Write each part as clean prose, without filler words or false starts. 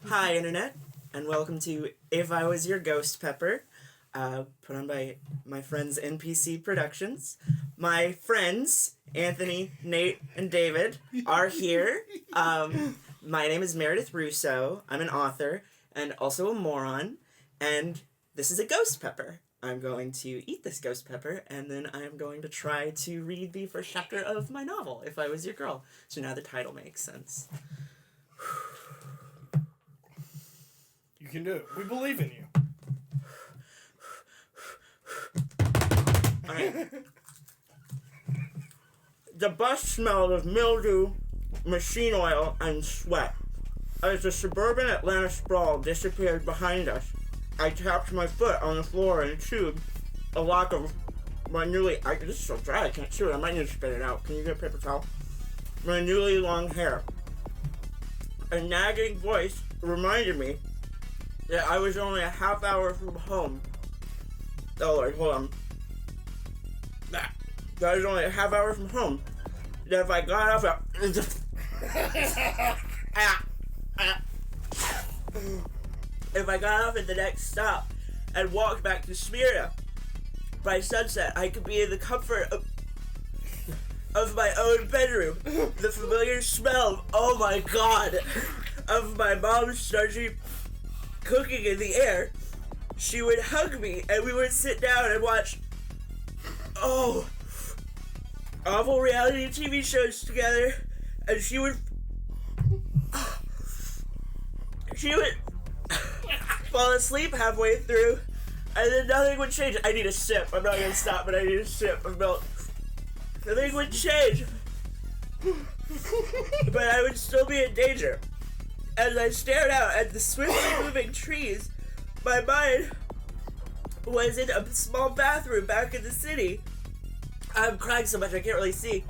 Hi, Internet, and welcome to If I Was Your Ghost Pepper, put on by my friends NPC Productions. My friends, Anthony, Nate, and David, are here. My name is Meredith Russo. I'm an author and also a moron, and this is a ghost pepper. I'm going to eat this ghost pepper, and then I'm going to try to read the first chapter of my novel, If I Was Your Girl. So now the title makes sense. You can do it. We believe in you. Alright. The bus smelled of mildew, machine oil, and sweat. As the suburban Atlanta sprawl disappeared behind us, I tapped my foot on the floor and chewed a lock of my this is so dry I can't chew it. I might need to spit it out. Can you get a paper towel? My newly long hair. A nagging voice reminded me that I was only a half hour from home. Oh Lord, hold on. That I was only a half hour from home. That if I got off if I got off at the next stop and walked back to Smyrna by sunset, I could be in the comfort of my own bedroom. The familiar smell, oh my god, of my mom's starchy cooking in the air. She would hug me and we would sit down and watch awful reality TV shows together, and she would fall asleep halfway through, and then nothing would change. I need a sip. I'm not gonna stop, but I need a sip of milk. Nothing would change, but I would still be in danger. As I stared out at the swiftly moving trees, my mind was in a small bathroom back in the city. I'm crying so much I can't really see.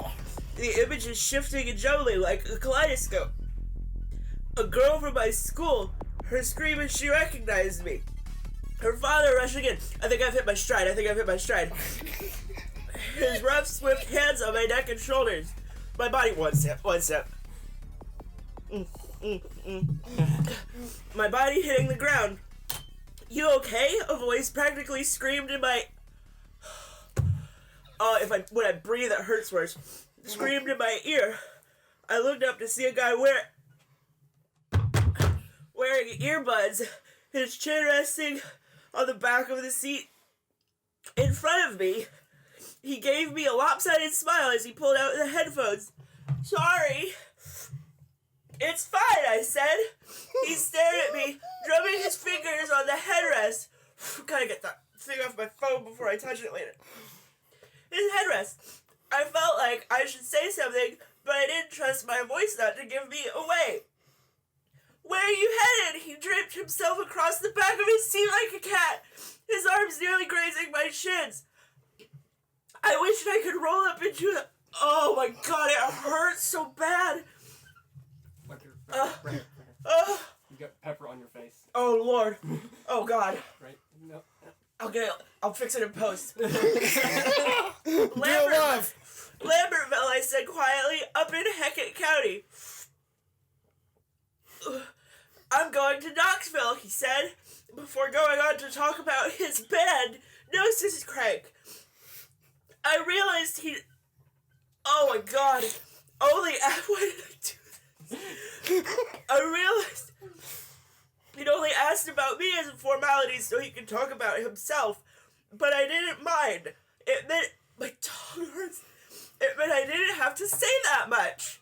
The image is shifting and juggling like a kaleidoscope. A girl from my school, her scream as she recognized me. Her father rushing in. I think I've hit my stride. His rough, swift hands on my neck and shoulders. My body, one step. My body hitting the ground. You okay? A voice practically screamed in my... when I breathe, it hurts worse. Screamed in my ear. I looked up to see a guy wearing earbuds, his chin resting on the back of the seat in front of me. He gave me a lopsided smile as he pulled out the headphones. Sorry. It's fine, I said. He stared at me, drumming his fingers on the headrest. Gotta get that thing off my phone before I touch it later. His headrest. I felt like I should say something, but I didn't trust my voice not to give me away. Where are you headed? He draped himself across the back of his seat like a cat, his arms nearly grazing my shins. I wished I could roll up into the... Oh my god, it hurts so bad. Right. You got pepper on your face. Oh Lord. Oh god. Right? No. Okay, I'll fix it in post. Lambertville, I said quietly, up in Hecate County. I'm going to Knoxville, he said, before going on to talk about his band, Gnosis Crank. I realized oh my god. Why did I do this? I realized he'd only asked about me as a formality so he could talk about himself, but I didn't mind. It meant my tongue hurts. It meant I didn't have to say that much.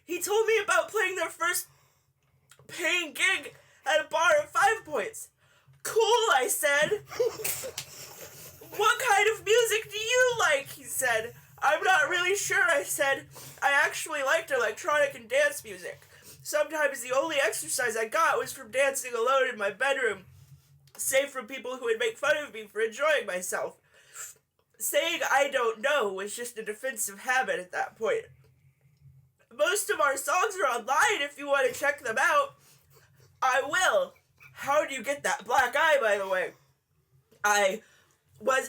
He told me about playing their first paying gig at a bar at 5 Points. Cool, I said. What kind of music do you like? He said. I'm not really sure, I said. I actually liked electronic and dance music. Sometimes the only exercise I got was from dancing alone in my bedroom, safe from people who would make fun of me for enjoying myself. Saying I don't know was just a defensive habit at that point. Most of our songs are online if you want to check them out. I will. How do you get that black eye, by the way?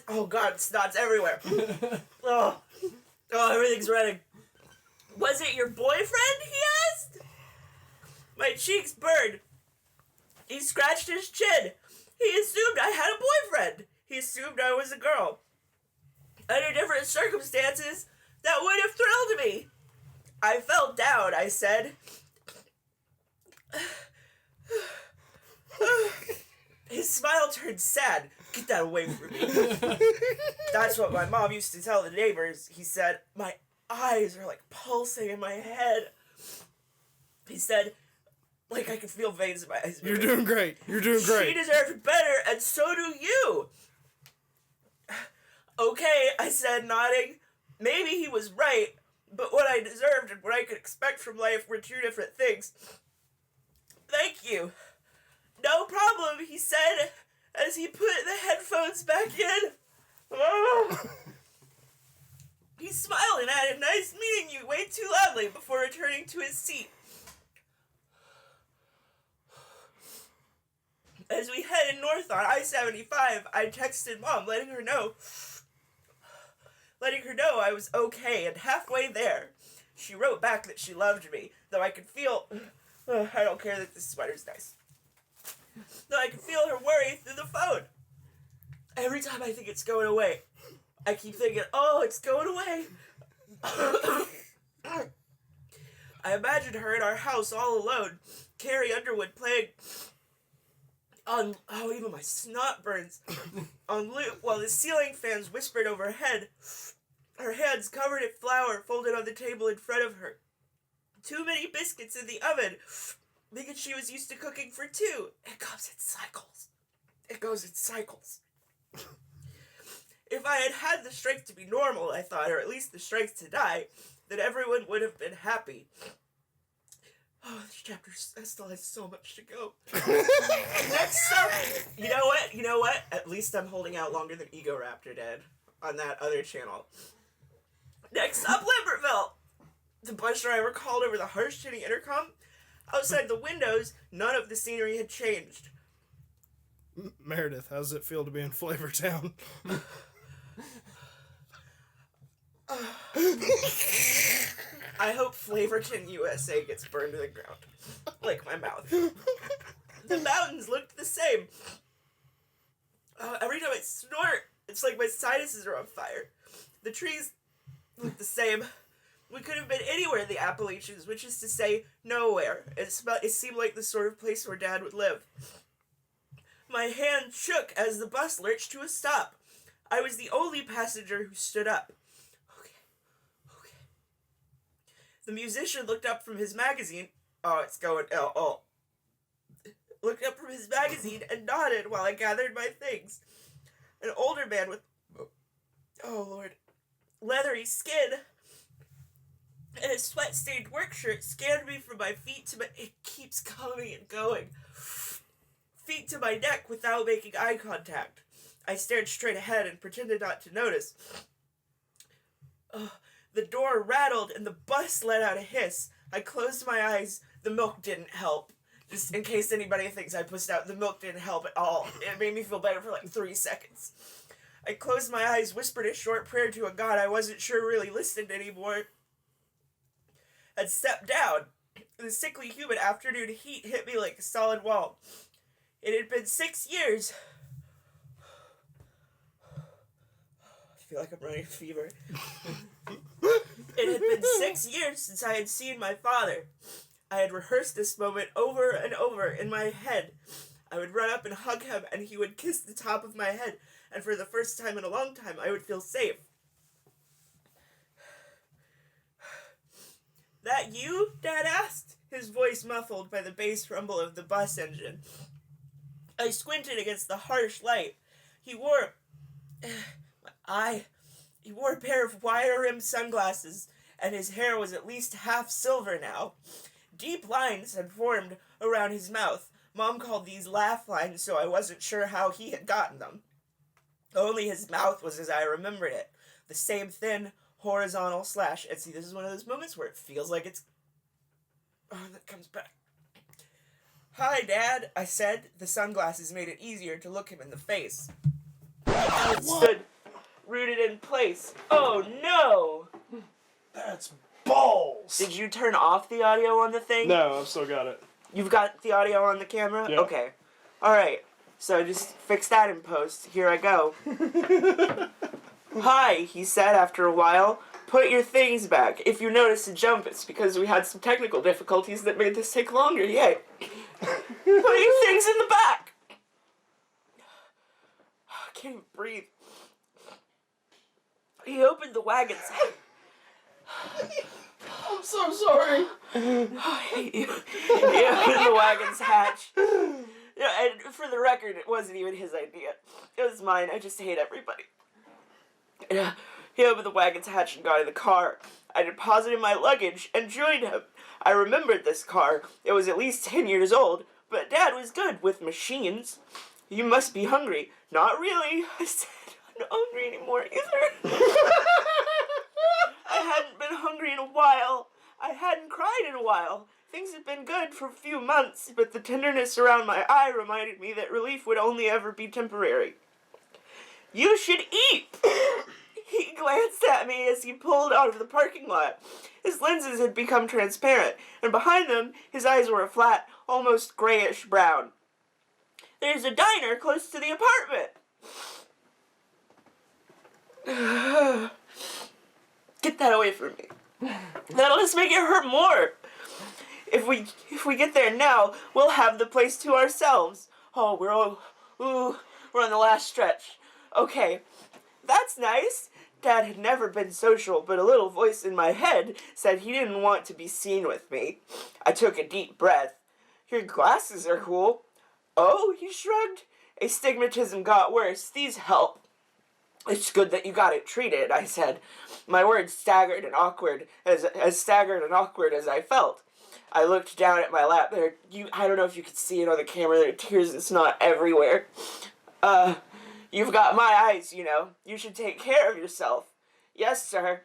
Oh god, snot's everywhere. Oh, everything's running. Was it your boyfriend, he asked? My cheeks burned. He scratched his chin. He assumed I had a boyfriend. He assumed I was a girl. Under different circumstances, that would have thrilled me. I fell down, I said. His smile turned sad. Get that away from me. That's what my mom used to tell the neighbors. He said, my eyes are like pulsing in my head. He said, like I could feel veins in my eyes. You're doing great. You're doing great. She deserved better, and so do you. Okay, I said, nodding. Maybe he was right, but what I deserved and what I could expect from life were two different things. Thank you. No problem, he said, as he put the headphones back in. Oh. He smiled and added, nice meeting you, way too loudly, before returning to his seat. As we headed north on I-75, I texted Mom, letting her know I was okay, and halfway there, she wrote back that she loved me, though I could feel... I don't care that this sweater's nice. Though I could feel her worry through the phone. Every time I think it's going away, I keep thinking, oh, it's going away. I imagined her in our house all alone, Carrie Underwood playing on, oh, even my snot burns, on loop while the ceiling fans whispered overhead, her hands covered in flour folded on the table in front of her. Too many biscuits in the oven, because she was used to cooking for two. It goes in cycles. It goes in cycles. If I had had the strength to be normal, I thought, or at least the strength to die, then everyone would have been happy. Oh, this chapter still has so much to go. Next up, you know what? At least I'm holding out longer than Ego Raptor did on that other channel. Next up, Limberville. The bus driver called over the harsh tinny intercom. Outside the windows, none of the scenery had changed. Meredith, how does it feel to be in Flavortown? I hope Flavorton, USA gets burned to the ground. Like my mouth. The mountains looked the same. Every time I snort, it's like my sinuses are on fire. The trees look the same. We could have been anywhere in the Appalachians, which is to say, nowhere. It seemed like the sort of place where Dad would live. My hand shook as the bus lurched to a stop. I was the only passenger who stood up. Okay. The musician looked up from his magazine. Looked up from his magazine and nodded while I gathered my things. An older man with, oh Lord, leathery skin and a sweat-stained work shirt scanned me from my feet to my... It keeps coming and going. Feet to my neck without making eye contact. I stared straight ahead and pretended not to notice. The door rattled and the bus let out a hiss. I closed my eyes. The milk didn't help. Just in case anybody thinks I pushed out, the milk didn't help at all. It made me feel better for like 3 seconds. I closed my eyes, whispered a short prayer to a God I wasn't sure really listened anymore, and stepped down. The sickly humid afternoon heat hit me like a solid wall. It had been 6 years. I feel like I'm running a fever. It had been 6 years since I had seen my father. I had rehearsed this moment over and over in my head. I would run up and hug him, and he would kiss the top of my head, and for the first time in a long time, I would feel safe. That you? Dad asked, his voice muffled by the bass rumble of the bus engine. I squinted against the harsh light. He wore a pair of wire-rimmed sunglasses, and his hair was at least half silver now. Deep lines had formed around his mouth. Mom called these laugh lines, so I wasn't sure how he had gotten them. Only his mouth was as I remembered it. The same thin, horizontal slash. And see, this is one of those moments where it feels like it's... Oh, that comes back. Hi, Dad, I said. The sunglasses made it easier to look him in the face. I stood rooted in place. Oh, no! That's balls! Did you turn off the audio on the thing? No, I've still got it. You've got the audio on the camera? Yeah. Okay. Alright. So just fix that in post. Here I go. Hi, he said after a while. Put your things back. If you notice a jump, it's because we had some technical difficulties that made this take longer. Yay. Put your things in the back. I can't even breathe. He opened the wagon's hatch. I'm so sorry. I hate you. He opened the wagon's hatch. Yeah, and for the record, it wasn't even his idea. It was mine. I just hate everybody. He opened the wagon's hatch and got in the car. I deposited my luggage and joined him. I remembered this car. It was at least 10 years old, but Dad was good with machines. You must be hungry. Not really, I said. I'm not hungry anymore either. I hadn't been hungry in a while. I hadn't cried in a while. Things had been good for a few months, but the tenderness around my eye reminded me that relief would only ever be temporary. You should eat! He glanced at me as he pulled out of the parking lot. His lenses had become transparent, and behind them, his eyes were a flat, almost grayish brown. There's a diner close to the apartment. Get that away from me. That'll just make it hurt more. If we get there now, we'll have the place to ourselves. Oh, we're on the last stretch. Okay, that's nice. Dad had never been social, but a little voice in my head said he didn't want to be seen with me. I took a deep breath. Your glasses are cool. Oh, he shrugged. Astigmatism got worse. These help. It's good that you got it treated, I said. My words staggered and awkward, as staggered and awkward as I felt. I looked down at my lap. I don't know if you could see it on the camera. There are tears and snot everywhere. You've got my eyes, you know. You should take care of yourself. Yes, sir.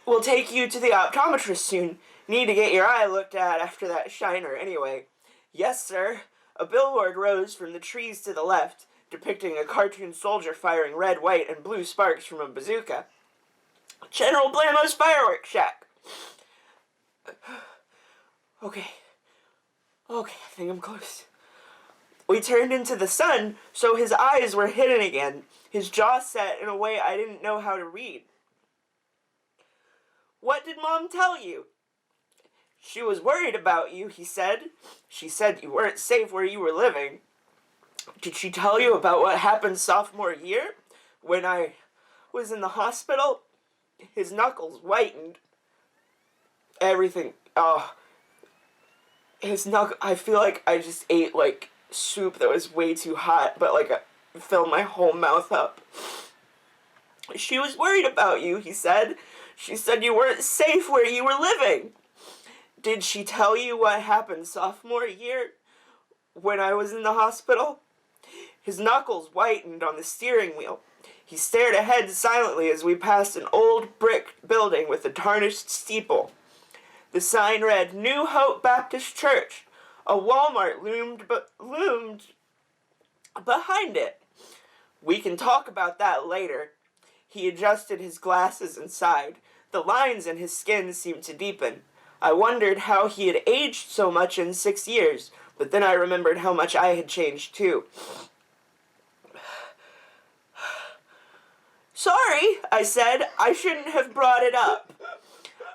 We'll take you to the optometrist soon. Need to get your eye looked at after that shiner anyway. Yes, sir. A billboard rose from the trees to the left, depicting a cartoon soldier firing red, white, and blue sparks from a bazooka. General Blamo's fireworks shack. Okay, I think I'm close. We turned into the sun, so his eyes were hidden again, his jaw set in a way I didn't know how to read. What did Mom tell you? She was worried about you, he said. She said you weren't safe where you were living. Did she tell you about what happened sophomore year? When I was in the hospital? His knuckles whitened. Everything, his knuckle, I feel like I just ate, soup that was way too hot, but, I filled my whole mouth up. She was worried about you, he said. She said you weren't safe where you were living. Did she tell you what happened sophomore year when I was in the hospital? His knuckles whitened on the steering wheel. He stared ahead silently as we passed an old brick building with a tarnished steeple. The sign read, New Hope Baptist Church. A Walmart loomed behind it. We can talk about that later. He adjusted his glasses and sighed. The lines in his skin seemed to deepen. I wondered how he had aged so much in 6 years, but then I remembered how much I had changed too. Sorry, I said. I shouldn't have brought it up.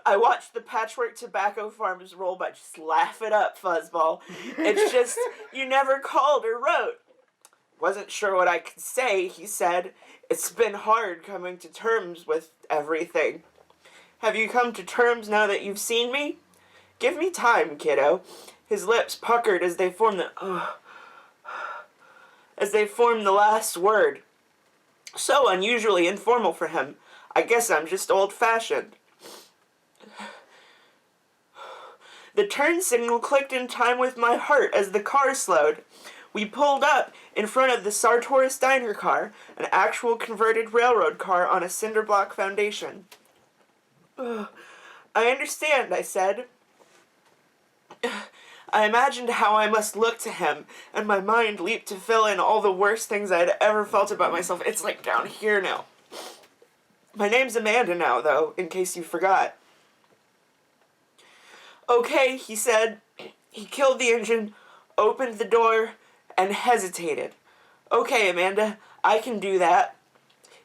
I watched the Patchwork Tobacco Farms roll by. Just laugh it up, Fuzzball. It's just, you never called or wrote. Wasn't sure what I could say, he said. It's been hard coming to terms with everything. Have you come to terms now that you've seen me? Give me time, kiddo. His lips puckered as they formed the last word. So unusually informal for him. I guess I'm just old-fashioned. The turn signal clicked in time with my heart as the car slowed. We pulled up in front of the Sartoris Diner car, an actual converted railroad car on a cinder block foundation. I understand, I said. I imagined how I must look to him, and my mind leaped to fill in all the worst things I had ever felt about myself. It's down here now. My name's Amanda now, though, in case you forgot. Okay, he said. He killed the engine, opened the door, and hesitated. Okay, Amanda, I can do that.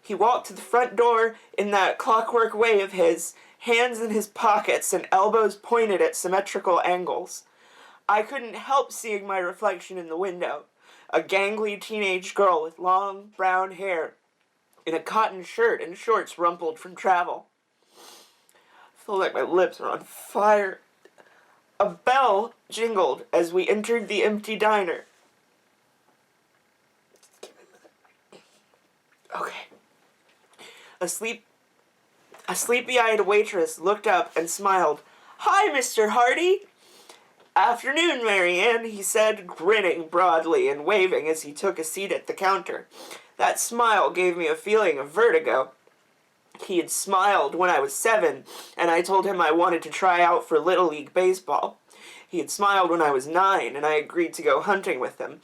He walked to the front door in that clockwork way of his, hands in his pockets and elbows pointed at symmetrical angles. I couldn't help seeing my reflection in the window. A gangly teenage girl with long brown hair in a cotton shirt and shorts rumpled from travel. I feel like my lips are on fire. A bell jingled as we entered the empty diner. Okay. A sleepy-eyed waitress looked up and smiled. Hi, Mr. Hardy. Afternoon, Marianne, he said, grinning broadly and waving as he took a seat at the counter. That smile gave me a feeling of vertigo. He had smiled when I was 7, and I told him I wanted to try out for Little League Baseball. He had smiled when I was 9, and I agreed to go hunting with him.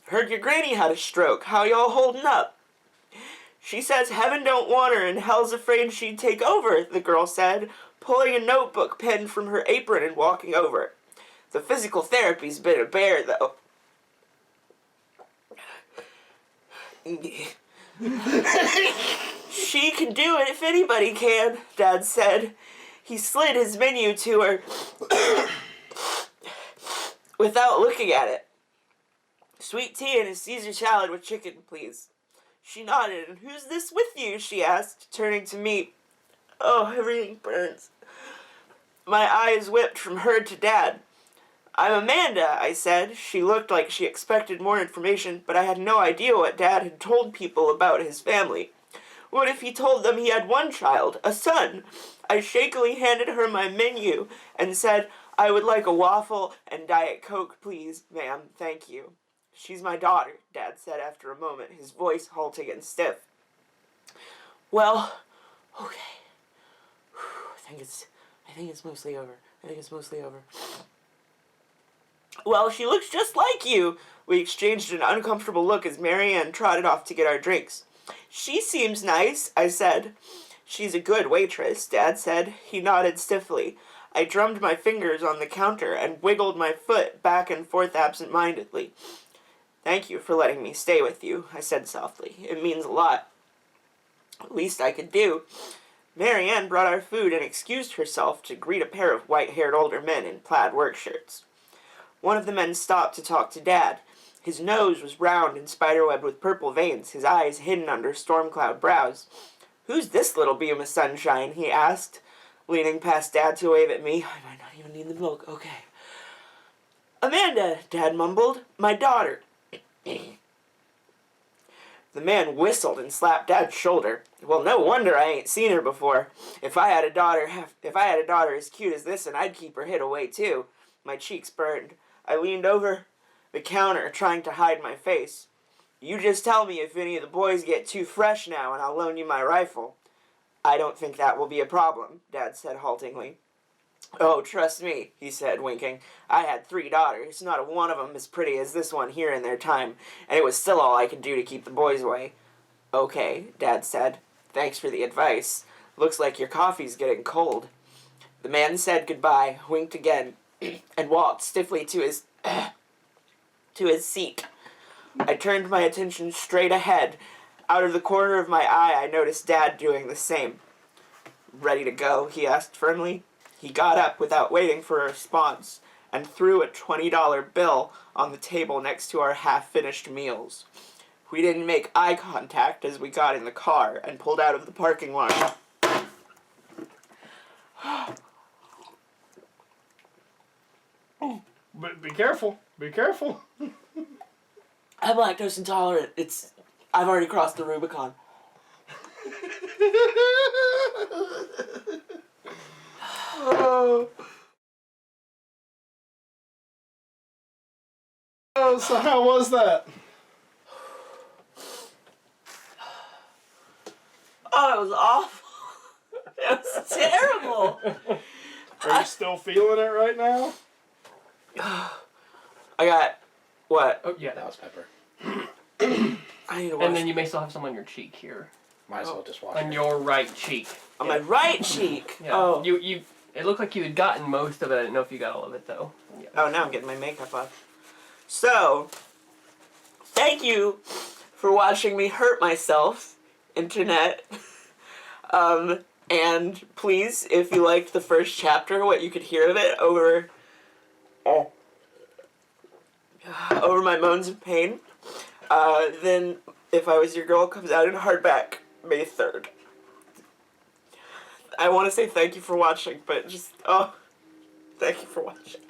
Heard your granny had a stroke. How y'all holding up? She says heaven don't want her and hell's afraid she'd take over, the girl said, pulling a notebook pen from her apron and walking over. The physical therapy's been a bear, though. She can do it if anybody can, Dad said. He slid his menu to her without looking at it. Sweet tea and a Caesar salad with chicken, please. She nodded. And who's this with you? She asked, turning to me. Oh, everything burns. My eyes whipped from her to Dad. I'm Amanda, I said. She looked like she expected more information, but I had no idea what Dad had told people about his family. What if he told them he had one child, a son? I shakily handed her my menu and said, I would like a waffle and Diet Coke, please, ma'am. Thank you. She's my daughter, Dad said after a moment, his voice halting and stiff. Well, okay. I think it's mostly over. Well, she looks just like you. We exchanged an uncomfortable look as Marianne trotted off to get our drinks. She seems nice, I said. She's a good waitress, Dad said. He nodded stiffly. I drummed my fingers on the counter and wiggled my foot back and forth absent-mindedly. Thank you for letting me stay with you, I said softly. It means a lot. Least I could do. Marianne brought our food and excused herself to greet a pair of white-haired older men in plaid work shirts. One of the men stopped to talk to Dad. His nose was round and spiderwebbed with purple veins, his eyes hidden under storm-cloud brows. Who's this little beam of sunshine? He asked, leaning past Dad to wave at me. I might not even need the milk. Okay. Amanda, Dad mumbled. My daughter. The man whistled and slapped Dad's shoulder. Well, no wonder I ain't seen her before. If I had a daughter as cute as this, and I'd keep her hid away too. My cheeks burned. I leaned over the counter, trying to hide my face. You just tell me if any of the boys get too fresh now, and I'll loan you my rifle. I don't think that will be a problem, Dad said haltingly. Oh, trust me, he said, winking. I had 3 daughters, not one of them as pretty as this one here in their time, and it was still all I could do to keep the boys away. Okay, Dad said. Thanks for the advice. Looks like your coffee's getting cold. The man said goodbye, winked again, and walked stiffly to his seat. I turned my attention straight ahead. Out of the corner of my eye, I noticed Dad doing the same. Ready to go? He asked firmly. He got up without waiting for a response and threw a $20 bill on the table next to our half-finished meals. We didn't make eye contact as we got in the car and pulled out of the parking lot. But be careful. Be careful. I'm lactose intolerant. I've already crossed the Rubicon. So how was that? Oh, it was awful. It was terrible. Are you still feeling it right now? I got, what? Oh, yeah, that was pepper. I need to wash. And then you may still have some on your cheek here. Might as well just wash On it. your right cheek. On my right cheek. Yeah. Oh. You. It looked like you had gotten most of it. I didn't know if you got all of it though. Yeah. Oh, now I'm getting my makeup off. So, thank you for watching me hurt myself, internet. And please, if you liked the first chapter, what you could hear of it over my moans of pain, then If I Was Your Girl comes out in hardback May 3rd. I want to say thank you for watching, but just, thank you for watching.